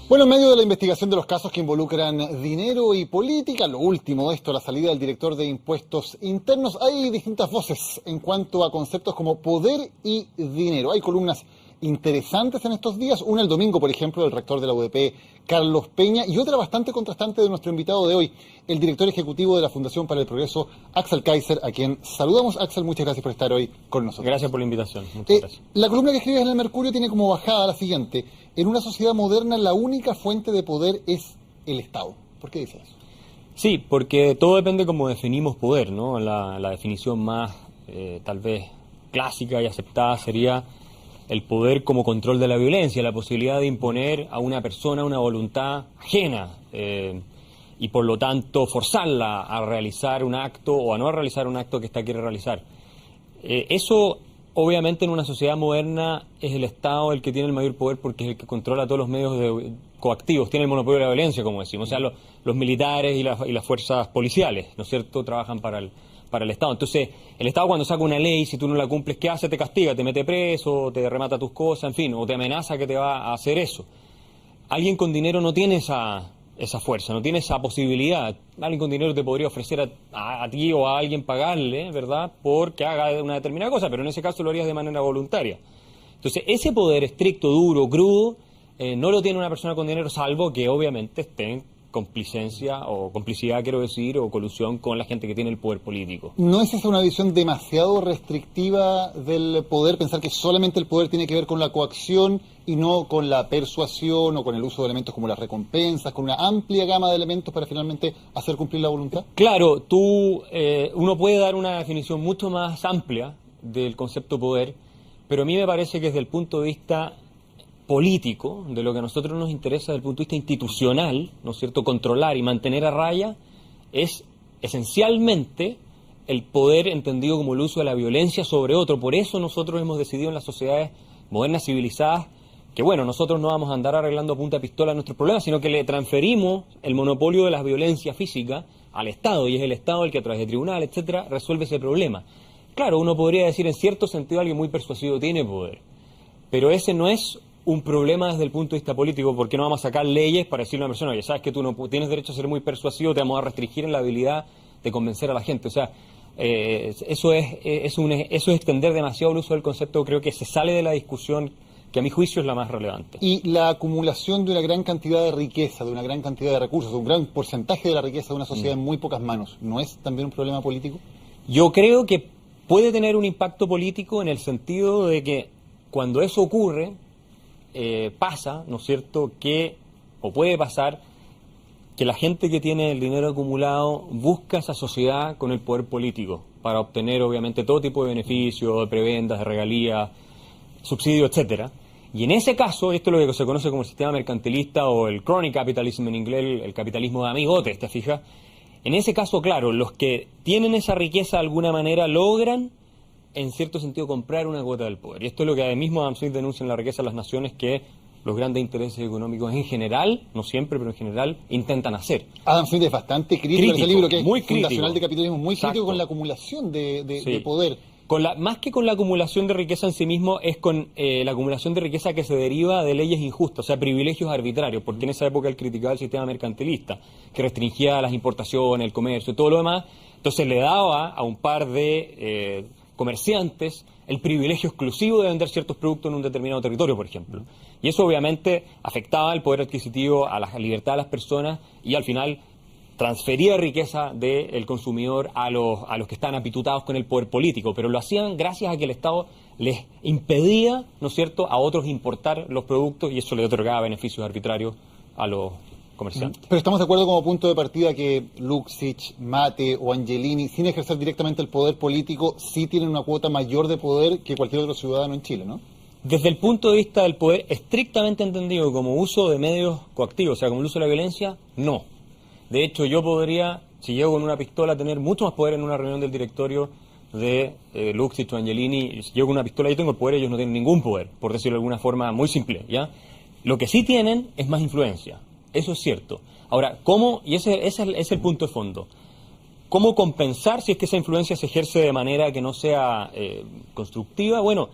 Bueno, en medio de la investigación de los casos que involucran dinero y política, lo último de esto, la salida del director de Impuestos Internos, hay distintas voces en cuanto a conceptos como poder y dinero. Hay columnas interesantes en estos días, una el domingo, por ejemplo, del rector de la UDP, Carlos Peña, y otra bastante contrastante de nuestro invitado de hoy, el director ejecutivo de la Fundación para el Progreso, Axel Kaiser, a quien saludamos. Axel, muchas gracias por estar hoy con nosotros. Gracias por la invitación. Muchas gracias. La columna que escribes en el Mercurio tiene como bajada la siguiente: en una sociedad moderna la única fuente de poder es el Estado. ¿Por qué dices eso? Sí, porque todo depende cómo definimos poder, ¿no? La definición más tal vez clásica y aceptada sería el poder como control de la violencia, la posibilidad de imponer a una persona una voluntad ajena y por lo tanto forzarla a realizar un acto o a no realizar un acto que ésta quiere realizar. Eso obviamente en una sociedad moderna es el Estado el que tiene el mayor poder porque es el que controla todos los medios coactivos, tiene el monopolio de la violencia, como decimos. O sea, los militares y las fuerzas policiales, ¿no es cierto?, trabajan para el Estado. Entonces, el Estado cuando saca una ley, si tú no la cumples, ¿qué hace? Te castiga, te mete preso, te remata tus cosas, en fin, o te amenaza que te va a hacer eso. Alguien con dinero no tiene esa fuerza, no tiene esa posibilidad. Alguien con dinero te podría ofrecer a ti o a alguien pagarle, ¿verdad?, porque haga una determinada cosa, pero en ese caso lo harías de manera voluntaria. Entonces, ese poder estricto, duro, crudo, no lo tiene una persona con dinero, salvo que obviamente esté en complicidad, quiero decir, o colusión con la gente que tiene el poder político. ¿No es esa una visión demasiado restrictiva del poder, pensar que solamente el poder tiene que ver con la coacción y no con la persuasión o con el uso de elementos como las recompensas, con una amplia gama de elementos para finalmente hacer cumplir la voluntad? Claro, uno puede dar una definición mucho más amplia del concepto poder, pero a mí me parece que desde el punto de vista político, de lo que a nosotros nos interesa desde el punto de vista institucional, ¿no es cierto?, controlar y mantener a raya, es esencialmente el poder entendido como el uso de la violencia sobre otro. Por eso nosotros hemos decidido en las sociedades modernas, civilizadas, que bueno, nosotros no vamos a andar arreglando a punta de pistola nuestros problemas, sino que le transferimos el monopolio de la violencia física al Estado, y es el Estado el que a través de tribunal, etcétera, resuelve ese problema. Claro, uno podría decir en cierto sentido alguien muy persuasivo tiene poder, pero ese no es un problema desde el punto de vista político, porque no vamos a sacar leyes para decirle a una persona, oye, sabes que tú no tienes derecho a ser muy persuasivo, te vamos a restringir en la habilidad de convencer a la gente. O sea, eso es extender demasiado el uso del concepto. Creo que se sale de la discusión que a mi juicio es la más relevante. Y la acumulación de una gran cantidad de riqueza, de una gran cantidad de recursos, de un gran porcentaje de la riqueza de una sociedad en muy pocas manos, ¿no es también un problema político? Yo creo que puede tener un impacto político en el sentido de que cuando eso ocurre, pasa, ¿no es cierto?, o puede pasar, que la gente que tiene el dinero acumulado busca esa sociedad con el poder político para obtener, obviamente, todo tipo de beneficios, de prebendas, de regalías, subsidios, etcétera. Y en ese caso, esto es lo que se conoce como el sistema mercantilista o el crony capitalism en inglés, el capitalismo de amigotes, ¿te fijas? En ese caso, claro, los que tienen esa riqueza de alguna manera logran en cierto sentido comprar una cuota del poder. Y esto es lo que mismo Adam Smith denuncia en La riqueza de las naciones, que los grandes intereses económicos en general, no siempre, pero en general, intentan hacer. Adam Smith es bastante crítico en ese libro, que es muy Fundacional de Capitalismo, muy Exacto. crítico con la acumulación de poder. Más que con la acumulación de riqueza en sí mismo, es con la acumulación de riqueza que se deriva de leyes injustas, o sea, privilegios arbitrarios, porque en esa época él criticaba el sistema mercantilista, que restringía las importaciones, el comercio, todo lo demás. Entonces le daba a un par de comerciantes el privilegio exclusivo de vender ciertos productos en un determinado territorio, por ejemplo. Y eso obviamente afectaba el poder adquisitivo, a la libertad de las personas, y al final transfería riqueza del consumidor a los que están apitutados con el poder político, pero lo hacían gracias a que el Estado les impedía, ¿no es cierto?, a otros importar los productos, y eso le otorgaba beneficios arbitrarios a los comerciantes. Pero estamos de acuerdo como punto de partida que Luksic, Mate o Angelini, sin ejercer directamente el poder político, sí tienen una cuota mayor de poder que cualquier otro ciudadano en Chile, ¿no? Desde el punto de vista del poder estrictamente entendido como uso de medios coactivos, o sea, como el uso de la violencia, no. De hecho, yo podría, si llego con una pistola, tener mucho más poder en una reunión del directorio de Luksic o Angelini. Si llego con una pistola, yo tengo el poder, ellos no tienen ningún poder, por decirlo de alguna forma muy simple, ¿ya? Lo que sí tienen es más influencia. Eso es cierto. Ahora, ¿cómo? Y ese es el punto de fondo. ¿Cómo compensar si es que esa influencia se ejerce de manera que no sea constructiva? Bueno,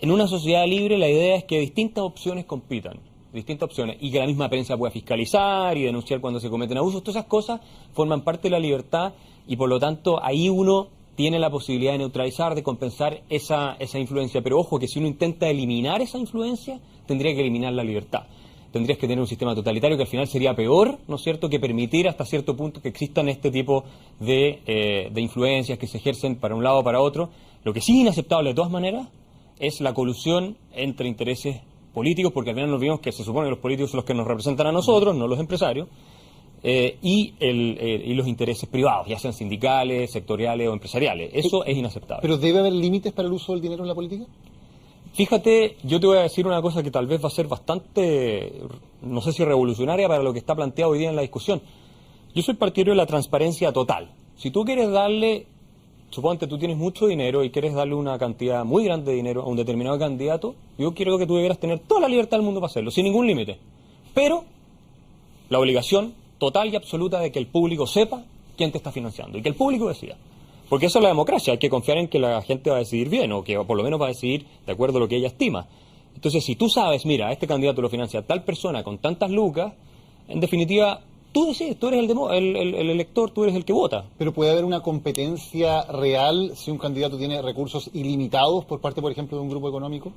en una sociedad libre la idea es que distintas opciones compitan. distintas opciones, y que la misma prensa pueda fiscalizar y denunciar cuando se cometen abusos, todas esas cosas forman parte de la libertad y por lo tanto ahí uno tiene la posibilidad de neutralizar, de compensar esa influencia. Pero ojo que si uno intenta eliminar esa influencia, tendría que eliminar la libertad. Tendrías que tener un sistema totalitario que al final sería peor, ¿no es cierto?, que permitir hasta cierto punto que existan este tipo de influencias que se ejercen para un lado o para otro. Lo que sí es inaceptable de todas maneras es la colusión entre intereses políticos, porque al final nos vimos que se supone que los políticos son los que nos representan a nosotros, no los empresarios, y los intereses privados, ya sean sindicales, sectoriales o empresariales. Eso es inaceptable. ¿Pero debe haber límites para el uso del dinero en la política? Fíjate, yo te voy a decir una cosa que tal vez va a ser bastante, no sé si revolucionaria para lo que está planteado hoy día en la discusión. Yo soy partidario de la transparencia total. Si tú quieres darle, suponte tú tienes mucho dinero y quieres darle una cantidad muy grande de dinero a un determinado candidato, yo quiero que tú debieras tener toda la libertad del mundo para hacerlo, sin ningún límite. Pero la obligación total y absoluta de que el público sepa quién te está financiando y que el público decida. Porque eso es la democracia, hay que confiar en que la gente va a decidir bien, o que por lo menos va a decidir de acuerdo a lo que ella estima. Entonces, si tú sabes, mira, a este candidato lo financia tal persona con tantas lucas, en definitiva, tú decides, tú eres el elector, tú eres el que vota. Pero puede haber una competencia real si un candidato tiene recursos ilimitados por parte, por ejemplo, de un grupo económico.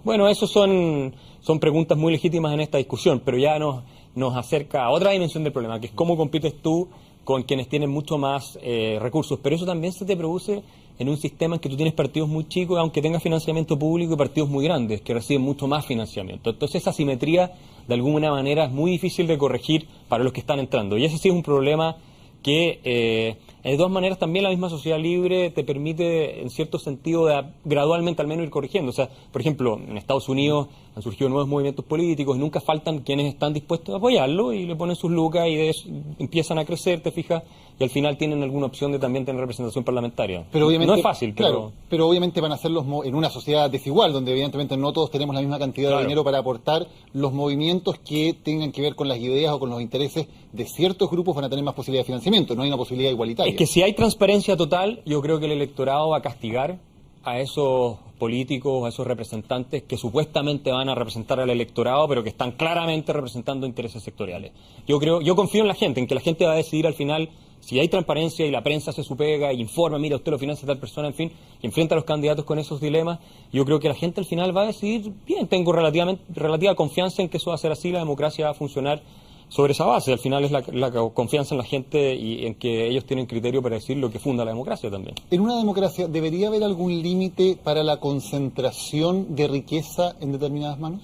Bueno, eso son preguntas muy legítimas en esta discusión, pero ya nos acerca a otra dimensión del problema, que es cómo compites tú con quienes tienen mucho más recursos, pero eso también se te produce en un sistema en que tú tienes partidos muy chicos, aunque tengas financiamiento público, y partidos muy grandes, que reciben mucho más financiamiento. Entonces esa asimetría, de alguna manera, es muy difícil de corregir para los que están entrando, y ese sí es un problema que, de todas maneras, también la misma sociedad libre te permite, en cierto sentido, gradualmente al menos ir corrigiendo. O sea, por ejemplo, en Estados Unidos han surgido nuevos movimientos políticos y nunca faltan quienes están dispuestos a apoyarlo y le ponen sus lucas y empiezan a crecer, te fijas, y al final tienen alguna opción de también tener representación parlamentaria. Pero obviamente, no es fácil, claro, pero obviamente van a hacerlos en una sociedad desigual, donde evidentemente no todos tenemos la misma cantidad de dinero para aportar. Los movimientos que tengan que ver con las ideas o con los intereses de ciertos grupos van a tener más posibilidad de financiamiento, no hay una posibilidad igualitaria. Es que si hay transparencia total, yo creo que el electorado va a castigar a esos políticos, a esos representantes que supuestamente van a representar al electorado, pero que están claramente representando intereses sectoriales. Yo confío en la gente, en que la gente va a decidir al final, si hay transparencia y la prensa hace su pega y informa, mira, usted lo financia tal persona, en fin, y enfrenta a los candidatos con esos dilemas, yo creo que la gente al final va a decidir, bien, tengo relativa confianza en que eso va a ser así, la democracia va a funcionar sobre esa base. Al final es la confianza en la gente y en que ellos tienen criterio para decir lo que funda la democracia también. ¿En una democracia debería haber algún límite para la concentración de riqueza en determinadas manos?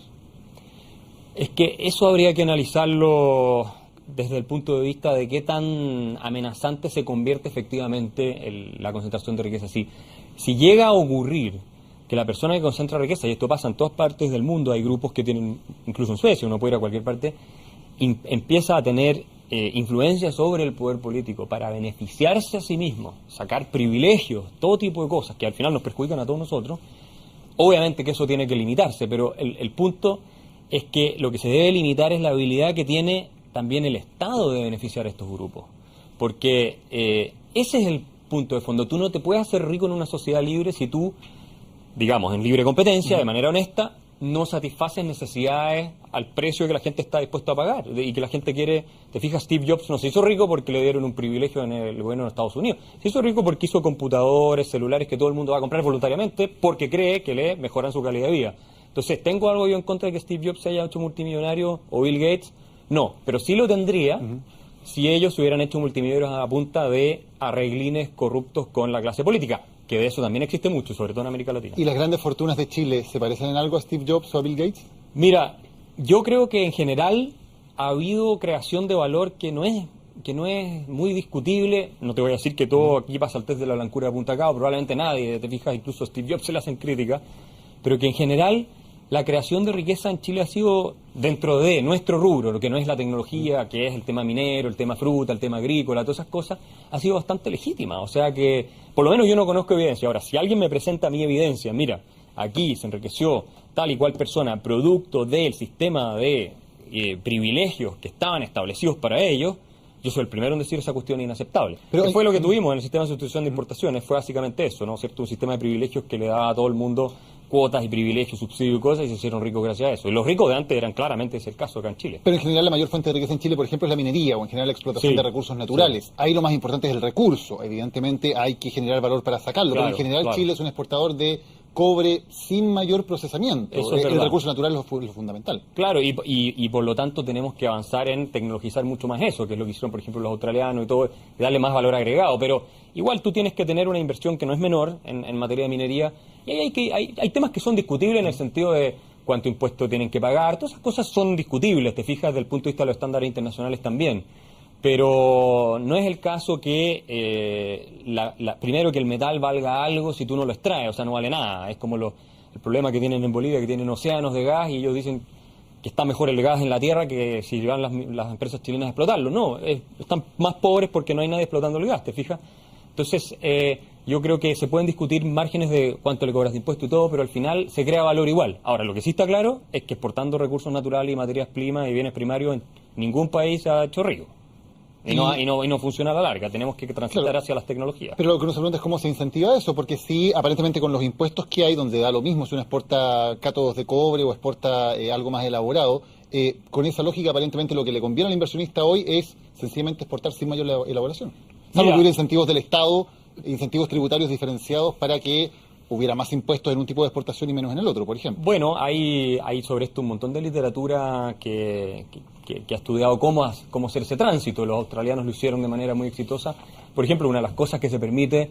Es que eso habría que analizarlo desde el punto de vista de qué tan amenazante se convierte efectivamente la concentración de riqueza. Si llega a ocurrir que la persona que concentra riqueza, y esto pasa en todas partes del mundo, hay grupos que tienen, incluso en Suecia, uno puede ir a cualquier parte, empieza a tener influencia sobre el poder político para beneficiarse a sí mismo, sacar privilegios, todo tipo de cosas que al final nos perjudican a todos nosotros, obviamente que eso tiene que limitarse, pero el punto es que lo que se debe limitar es la habilidad que tiene también el Estado de beneficiar a estos grupos, porque ese es el punto de fondo. Tú no te puedes hacer rico en una sociedad libre si tú, digamos, en libre competencia, de manera honesta, no satisfaces necesidades al precio que la gente está dispuesta a pagar y que la gente quiere. Te fijas, Steve Jobs no se hizo rico porque le dieron un privilegio en el gobierno de Estados Unidos, se hizo rico porque hizo computadores, celulares que todo el mundo va a comprar voluntariamente porque cree que le mejoran su calidad de vida. Entonces, ¿tengo algo yo en contra de que Steve Jobs se haya hecho multimillonario o Bill Gates? No, pero sí lo tendría si ellos se hubieran hecho multimillonarios a punta de arreglines corruptos con la clase política, que de eso también existe mucho, sobre todo en América Latina. ¿Y las grandes fortunas de Chile se parecen en algo a Steve Jobs o a Bill Gates? Mira, yo creo que en general ha habido creación de valor que no es muy discutible. No te voy a decir que todo aquí pasa al test de la blancura de Punta Cabo, probablemente nadie, te fijas, incluso a Steve Jobs se le hacen críticas, pero que en general la creación de riqueza en Chile ha sido dentro de nuestro rubro, lo que no es la tecnología, que es el tema minero, el tema fruta, el tema agrícola, todas esas cosas, ha sido bastante legítima. O sea que, por lo menos yo no conozco evidencia. Ahora, si alguien me presenta mi evidencia, mira, aquí se enriqueció tal y cual persona producto del sistema de privilegios que estaban establecidos para ellos, yo soy el primero en decir esa cuestión inaceptable. Pero ¿qué fue lo que tuvimos en el sistema de sustitución de importaciones? Fue básicamente eso, ¿no? ¿Cierto? Un sistema de privilegios que le daba a todo el mundo cuotas y privilegios, subsidios y cosas, y se hicieron ricos gracias a eso. Y los ricos de antes eran claramente ese el caso acá en Chile. Pero en general la mayor fuente de riqueza en Chile, por ejemplo, es la minería o en general la explotación Sí, de recursos naturales. sí. Ahí lo más importante es el recurso. Evidentemente hay que generar valor para sacarlo, pero Claro, en general claro. Chile es un exportador de cobre sin mayor procesamiento. Eso es El verdad. recurso natural es lo fundamental. Claro, y por lo tanto tenemos que avanzar en tecnologizar mucho más eso, que es lo que hicieron, por ejemplo, los australianos y todo, y darle más valor agregado. Pero igual tú tienes que tener una inversión que no es menor en materia de minería, y ahí hay temas que son discutibles en el sentido de cuánto impuesto tienen que pagar. Todas esas cosas son discutibles, te fijas, desde el punto de vista de los estándares internacionales también. Pero no es el caso que, primero, que el metal valga algo si tú no lo extraes, o sea, no vale nada. Es como el problema que tienen en Bolivia, que tienen océanos de gas y ellos dicen que está mejor el gas en la tierra que si van las empresas chilenas a explotarlo. No, están más pobres porque no hay nadie explotando el gas, ¿te fijas? Entonces, yo creo que se pueden discutir márgenes de cuánto le cobras de impuesto y todo, pero al final se crea valor igual. Ahora, lo que sí está claro es que exportando recursos naturales y materias primas y bienes primarios, en ningún país se ha hecho rico. Y no funciona a la larga, tenemos que transitar Claro. hacia las tecnologías. Pero lo que uno se pregunta es cómo se incentiva eso, porque sí, aparentemente con los impuestos que hay, donde da lo mismo si uno exporta cátodos de cobre o exporta algo más elaborado, con esa lógica aparentemente lo que le conviene al inversionista hoy es sencillamente exportar sin mayor elaboración. Salvo Mira. que hubiera incentivos del Estado, incentivos tributarios diferenciados para que hubiera más impuestos en un tipo de exportación y menos en el otro, por ejemplo. Bueno, hay sobre esto un montón de literatura que ha estudiado cómo hacer ese tránsito. Los australianos lo hicieron de manera muy exitosa. Por ejemplo, una de las cosas que se permite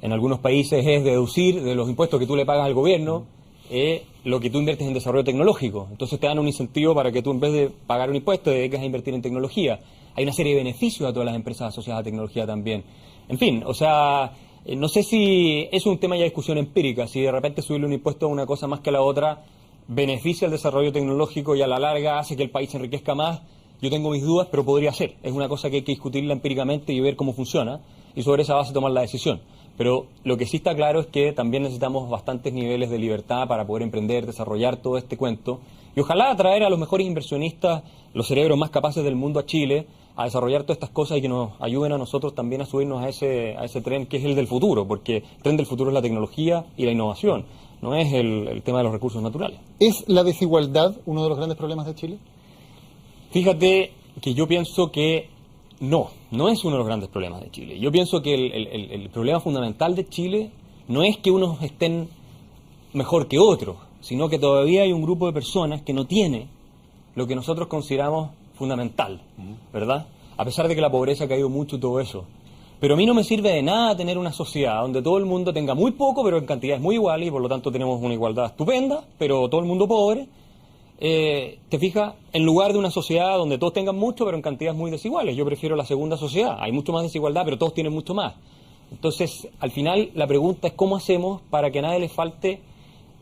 en algunos países es deducir de los impuestos que tú le pagas al gobierno lo que tú inviertes en desarrollo tecnológico. Entonces te dan un incentivo para que tú, en vez de pagar un impuesto, te dediques a invertir en tecnología. Hay una serie de beneficios a todas las empresas asociadas a tecnología también. En fin, o sea, no sé si es un tema ya de discusión empírica, si de repente subirle un impuesto a una cosa más que a la otra beneficia el desarrollo tecnológico y a la larga hace que el país se enriquezca más. Yo tengo mis dudas, pero podría ser. Es una cosa que hay que discutirla empíricamente y ver cómo funciona y sobre esa base tomar la decisión. Pero lo que sí está claro es que también necesitamos bastantes niveles de libertad para poder emprender, desarrollar todo este cuento y ojalá atraer a los mejores inversionistas, los cerebros más capaces del mundo a Chile, a desarrollar todas estas cosas y que nos ayuden a nosotros también a subirnos a ese tren que es el del futuro, porque el tren del futuro es la tecnología y la innovación, no es el tema de los recursos naturales. ¿Es la desigualdad uno de los grandes problemas de Chile? Fíjate que yo pienso que no es uno de los grandes problemas de Chile. Yo pienso que el problema fundamental de Chile no es que unos estén mejor que otros, sino que todavía hay un grupo de personas que no tiene lo que nosotros consideramos fundamental, ¿verdad? A pesar de que la pobreza ha caído mucho y todo eso. Pero a mí no me sirve de nada tener una sociedad donde todo el mundo tenga muy poco, pero en cantidades muy iguales, y por lo tanto tenemos una igualdad estupenda, pero todo el mundo pobre. Te fijas, en lugar de una sociedad donde todos tengan mucho, pero en cantidades muy desiguales. Yo prefiero la segunda sociedad. Hay mucho más desigualdad, pero todos tienen mucho más. Entonces, al final, la pregunta es cómo hacemos para que a nadie le falte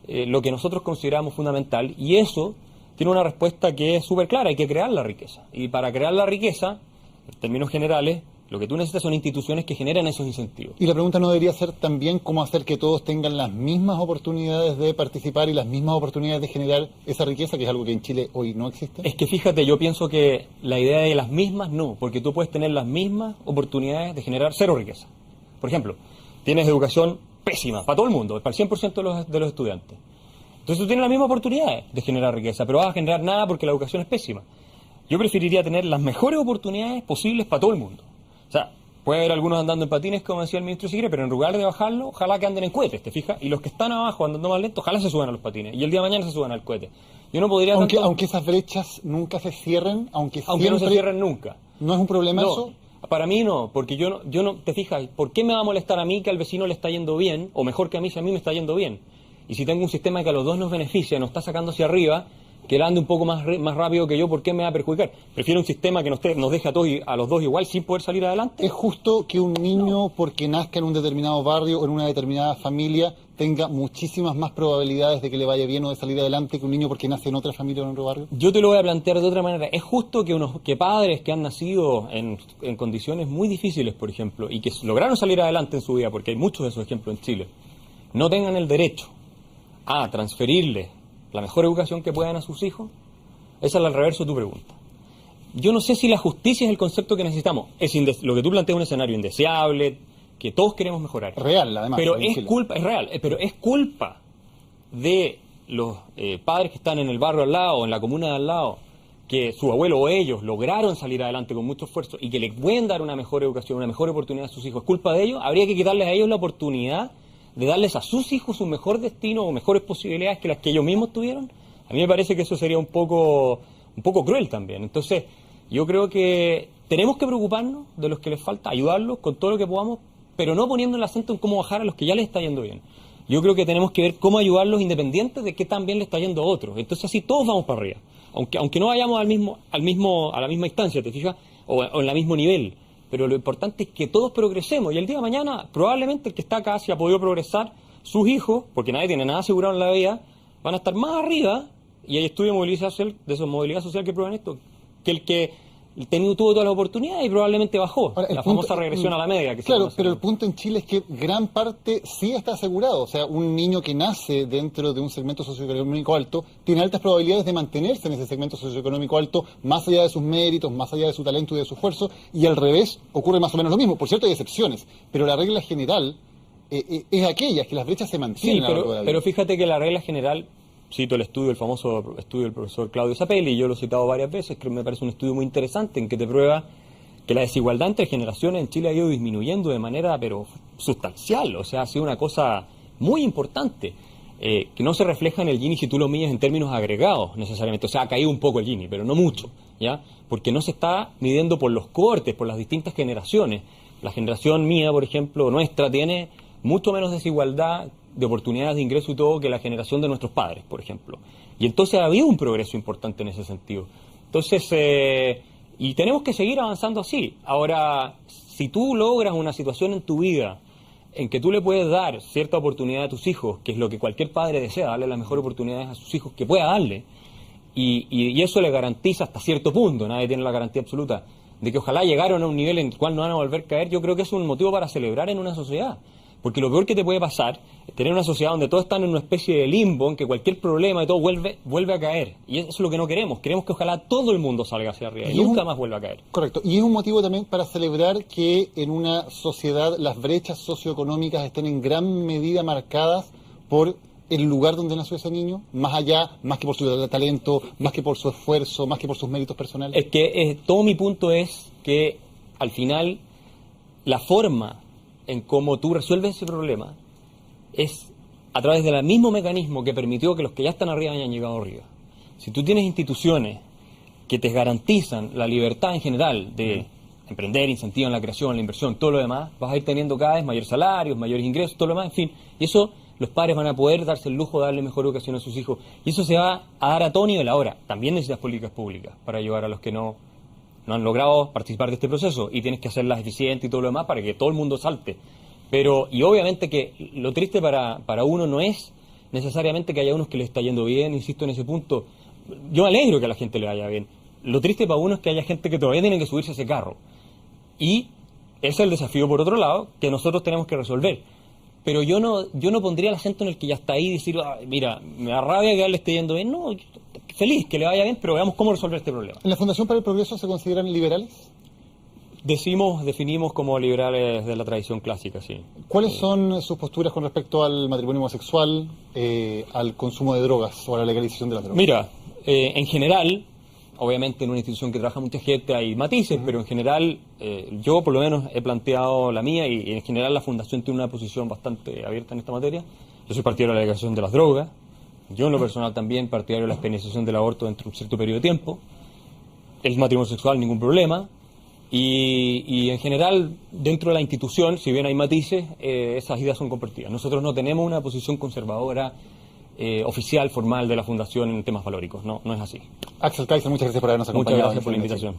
lo que nosotros consideramos fundamental, y eso tiene una respuesta que es súper clara: hay que crear la riqueza. Y para crear la riqueza, en términos generales, lo que tú necesitas son instituciones que generen esos incentivos. Y la pregunta no debería ser también cómo hacer que todos tengan las mismas oportunidades de participar y las mismas oportunidades de generar esa riqueza, que es algo que en Chile hoy no existe. Es que fíjate, yo pienso que la idea de las mismas no, porque tú puedes tener las mismas oportunidades de generar cero riqueza. Por ejemplo, tienes educación pésima para todo el mundo, para el 100% de los estudiantes. Entonces tú tienes las mismas oportunidades de generar riqueza, pero vas a generar nada porque la educación es pésima. Yo preferiría tener las mejores oportunidades posibles para todo el mundo. O sea, puede haber algunos andando en patines, como decía el ministro Sigre, pero en lugar de bajarlo, ojalá que anden en cohetes, ¿te fijas? Y los que están abajo andando más lento, ojalá se suban a los patines. Y el día de mañana se suban al cohete. Yo no podría aunque esas brechas nunca se cierren, aunque no se cierren nunca. ¿No es un problema No, eso? para mí no, porque yo no, te fijas, ¿por qué me va a molestar a mí que al vecino le está yendo bien, o mejor que a mí si a mí me está yendo bien? Y si tengo un sistema que a los dos nos beneficia, nos está sacando hacia arriba, que él ande un poco más rápido que yo, ¿por qué me va a perjudicar? Prefiero un sistema que nos deje a los dos igual sin poder salir adelante. ¿Es justo que un niño, porque nazca en un determinado barrio o en una determinada familia, tenga muchísimas más probabilidades de que le vaya bien o de salir adelante que un niño porque nace en otra familia o en otro barrio? Yo te lo voy a plantear de otra manera. Es justo que padres que han nacido en condiciones muy difíciles, por ejemplo, y que lograron salir adelante en su vida, porque hay muchos de esos ejemplos en Chile, no tengan el derecho a transferirle la mejor educación que puedan a sus hijos. Esa es al reverso de tu pregunta. Yo no sé si la justicia es el concepto que necesitamos. Lo que tú planteas es un escenario indeseable, que todos queremos mejorar. Real, además. Pero es real, pero es culpa de los padres que están en el barrio al lado o en la comuna de al lado, que su abuelo o ellos lograron salir adelante con mucho esfuerzo y que les pueden dar una mejor educación, una mejor oportunidad a sus hijos, ¿es culpa de ellos? Habría que quitarles a ellos la oportunidad de darles a sus hijos un mejor destino o mejores posibilidades que las que ellos mismos tuvieron. A mí me parece que eso sería un poco cruel también. Entonces, yo creo que tenemos que preocuparnos de los que les falta, ayudarlos con todo lo que podamos, pero no poniendo el acento en cómo bajar a los que ya les está yendo bien. Yo creo que tenemos que ver cómo ayudarlos independientes de qué tan bien le está yendo a otros. Entonces así todos vamos para arriba. Aunque no vayamos a la misma instancia, ¿te fijas? O en el mismo nivel. Pero lo importante es que todos progresemos. Y el día de mañana, probablemente el que está acá, si ha podido progresar, sus hijos, porque nadie tiene nada asegurado en la vida, van a estar más arriba, y hay estudios de movilidad social que prueban esto, que el que tuvo todas las oportunidades y probablemente bajó. Ahora, la famosa regresión a la media. Claro, pero el punto en Chile es que gran parte sí está asegurado. O sea, un niño que nace dentro de un segmento socioeconómico alto tiene altas probabilidades de mantenerse en ese segmento socioeconómico alto, más allá de sus méritos, más allá de su talento y de su esfuerzo, y al revés ocurre más o menos lo mismo. Por cierto, hay excepciones, pero la regla general es aquella, es que las brechas se mantienen a lo largo de la vida. Pero fíjate que la regla general, cito el famoso estudio del profesor Claudio Sapelli, y yo lo he citado varias veces, creo que me parece un estudio muy interesante en que te prueba que la desigualdad entre generaciones en Chile ha ido disminuyendo de manera pero sustancial, o sea, ha sido una cosa muy importante, que no se refleja en el Gini si tú lo mides en términos agregados necesariamente, o sea, ha caído un poco el Gini, pero no mucho, ¿ya? Porque no se está midiendo por los cortes, por las distintas generaciones. La generación mía, por ejemplo, nuestra, tiene mucho menos desigualdad de oportunidades de ingreso y todo que la generación de nuestros padres, por ejemplo. Y entonces ha habido un progreso importante en ese sentido. Entonces, y tenemos que seguir avanzando así. Ahora, si tú logras una situación en tu vida en que tú le puedes dar cierta oportunidad a tus hijos, que es lo que cualquier padre desea, darle las mejores oportunidades a sus hijos que pueda darle, y eso le garantiza hasta cierto punto, nadie tiene la garantía absoluta, de que ojalá llegaron a un nivel en el cual no van a volver a caer, yo creo que es un motivo para celebrar en una sociedad. Porque lo peor que te puede pasar es tener una sociedad donde todos están en una especie de limbo, en que cualquier problema y todo vuelve a caer. Y eso es lo que no queremos. Queremos que ojalá todo el mundo salga hacia arriba y nunca más vuelva a caer. Correcto. Y es un motivo también para celebrar que en una sociedad las brechas socioeconómicas estén en gran medida marcadas por el lugar donde nació ese niño, más allá, más que por su talento, más que por su esfuerzo, más que por sus méritos personales. Es que todo mi punto es que al final la forma en cómo tú resuelves ese problema es a través del mismo mecanismo que permitió que los que ya están arriba hayan llegado arriba. Si tú tienes instituciones que te garantizan la libertad en general de emprender, incentivan la creación, la inversión, todo lo demás, vas a ir teniendo cada vez mayores salarios, mayores ingresos, todo lo demás, en fin. Y eso los padres van a poder darse el lujo de darle mejor educación a sus hijos. Y eso se va a dar a todo nivel. Ahora, también necesitas políticas públicas para ayudar a los que no han logrado participar de este proceso, y tienes que hacerlas eficientes y todo lo demás para que todo el mundo salte. Pero, y obviamente que lo triste para uno no es necesariamente que haya unos que les está yendo bien, insisto en ese punto. Yo me alegro que a la gente le vaya bien. Lo triste para uno es que haya gente que todavía tiene que subirse a ese carro. Y ese es el desafío, por otro lado, que nosotros tenemos que resolver. Pero yo no pondría el acento en el que ya está ahí y decir, mira, me da rabia que a él le esté yendo bien. No, feliz, que le vaya bien, pero veamos cómo resolver este problema. ¿En la Fundación para el Progreso se consideran liberales? Definimos como liberales de la tradición clásica, sí. ¿Cuáles son sus posturas con respecto al matrimonio homosexual, al consumo de drogas o a la legalización de las drogas? Mira, en general, obviamente en una institución que trabaja mucha gente hay matices, pero en general yo por lo menos he planteado la mía, y en general la Fundación tiene una posición bastante abierta en esta materia. Yo soy partidario de la legalización de las drogas. Yo en lo personal también partidario de la penalización del aborto dentro de un cierto periodo de tiempo. El matrimonio sexual, ningún problema. Y en general, dentro de la institución, si bien hay matices, esas ideas son compartidas. Nosotros no tenemos una posición conservadora, oficial, formal de la Fundación en temas valóricos. No es así. Axel Kaiser, muchas gracias por habernos acompañado. Muchas gracias por la invitación.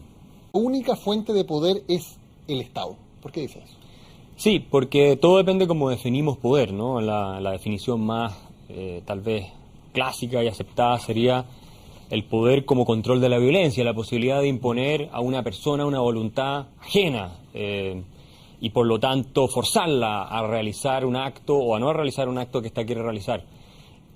La única fuente de poder es el Estado. ¿Por qué dice eso? Sí, porque todo depende de cómo definimos poder, ¿no? La definición más, tal vez, clásica y aceptada sería el poder como control de la violencia, la posibilidad de imponer a una persona una voluntad ajena y por lo tanto forzarla a realizar un acto o a no realizar un acto que ésta quiere realizar.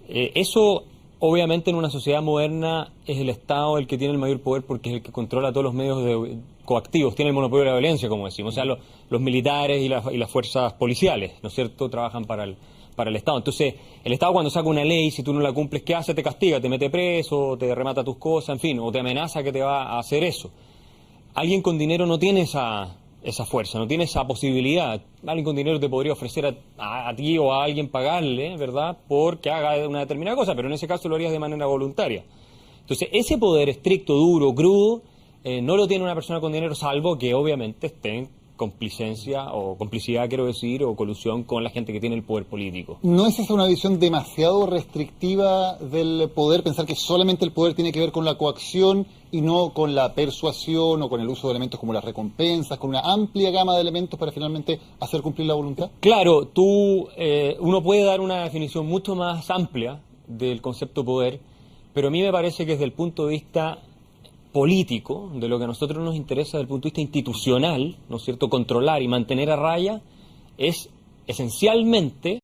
Eso obviamente en una sociedad moderna es el Estado el que tiene el mayor poder, porque es el que controla todos los medios coactivos, tiene el monopolio de la violencia, como decimos. O sea, los militares y las fuerzas policiales, ¿no es cierto?, trabajan para para el Estado. Entonces, el Estado cuando saca una ley, si tú no la cumples, ¿qué hace? Te castiga, te mete preso, te remata tus cosas, en fin, o te amenaza que te va a hacer eso. Alguien con dinero no tiene esa fuerza, no tiene esa posibilidad. Alguien con dinero te podría ofrecer a ti o a alguien pagarle, ¿verdad?, porque haga una determinada cosa, pero en ese caso lo harías de manera voluntaria. Entonces, ese poder estricto, duro, crudo, no lo tiene una persona con dinero, salvo que obviamente esté en complicidad, quiero decir, o colusión con la gente que tiene el poder político. ¿No es esa una visión demasiado restrictiva del poder, pensar que solamente el poder tiene que ver con la coacción y no con la persuasión o con el uso de elementos como las recompensas, con una amplia gama de elementos para finalmente hacer cumplir la voluntad? Claro, uno puede dar una definición mucho más amplia del concepto poder, pero a mí me parece que desde el punto de vista político, de lo que a nosotros nos interesa desde el punto de vista institucional, ¿no es cierto?, controlar y mantener a raya, es esencialmente...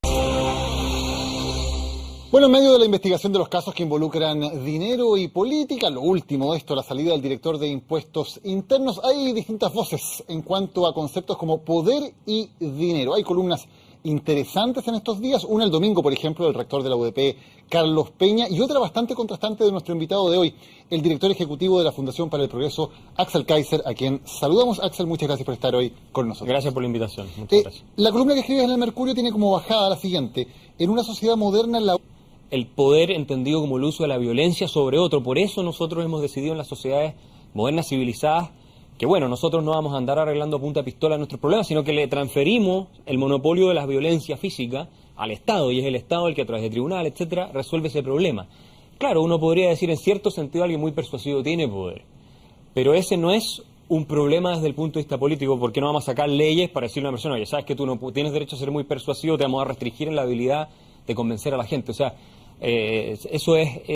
Bueno, en medio de la investigación de los casos que involucran dinero y política, lo último de esto, la salida del director de Impuestos Internos, hay distintas voces en cuanto a conceptos como poder y dinero. Hay columnas interesantes en estos días, una el domingo, por ejemplo, del rector de la UDP, Carlos Peña, y otra bastante contrastante de nuestro invitado de hoy, el director ejecutivo de la Fundación para el Progreso, Axel Kaiser, a quien saludamos. Axel, muchas gracias por estar hoy con nosotros. Gracias por la invitación. Muchas gracias. La columna que escribes en el Mercurio tiene como bajada la siguiente: en una sociedad moderna, el poder entendido como el uso de la violencia sobre otro. Por eso nosotros hemos decidido en las sociedades modernas, civilizadas, que bueno, nosotros no vamos a andar arreglando a punta de pistola nuestros problemas, sino que le transferimos el monopolio de la violencia física al Estado, y es el Estado el que a través de tribunal, etcétera, resuelve ese problema. Claro, uno podría decir en cierto sentido alguien muy persuasivo tiene poder, pero ese no es un problema desde el punto de vista político, porque no vamos a sacar leyes para decirle a una persona, oye, sabes que tú no tienes derecho a ser muy persuasivo, te vamos a restringir en la habilidad de convencer a la gente. O sea, eso es